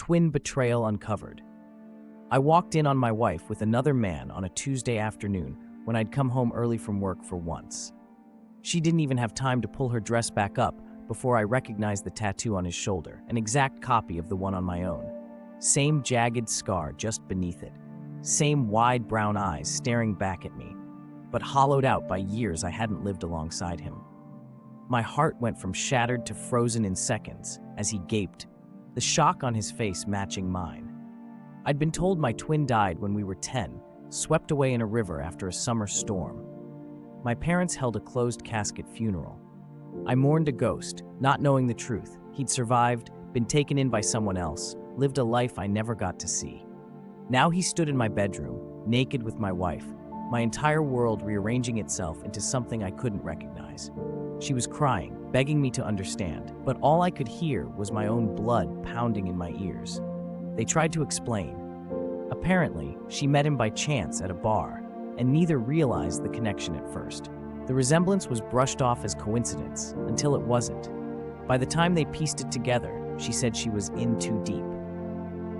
Twin betrayal uncovered. I walked in on my wife with another man on a Tuesday afternoon when I'd come home early from work for once. She didn't even have time to pull her dress back up before I recognized the tattoo on his shoulder, an exact copy of the one on my own. Same jagged scar just beneath it. Same wide brown eyes staring back at me, but hollowed out by years I hadn't lived alongside him. My heart went from shattered to frozen in seconds as he gaped, the shock on his face matching mine. I'd been told my twin died when we were 10, swept away in a river after a summer storm. My parents held a closed casket funeral. I mourned a ghost, not knowing the truth. He'd survived, been taken in by someone else, lived a life I never got to see. Now he stood in my bedroom, naked with my wife, my entire world rearranging itself into something I couldn't recognize. She was crying, begging me to understand, but all I could hear was my own blood pounding in my ears. They tried to explain. Apparently, she met him by chance at a bar, and neither realized the connection at first. The resemblance was brushed off as coincidence, until it wasn't. By the time they pieced it together, she said she was in too deep.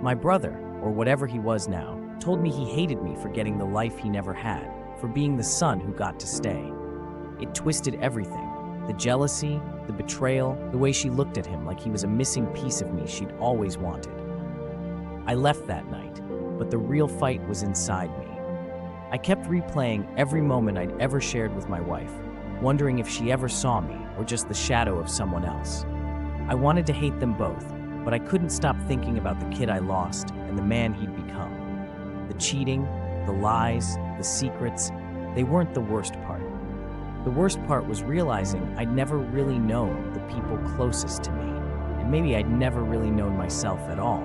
My brother, or whatever he was now, told me he hated me for getting the life he never had, for being the son who got to stay. It twisted everything. The jealousy, the betrayal, the way she looked at him like he was a missing piece of me she'd always wanted. I left that night, but the real fight was inside me. I kept replaying every moment I'd ever shared with my wife, wondering if she ever saw me or just the shadow of someone else. I wanted to hate them both, but I couldn't stop thinking about the kid I lost and the man he'd become. The cheating, the lies, the secrets, they weren't the worst part. The worst part was realizing I'd never really known the people closest to me, and maybe I'd never really known myself at all.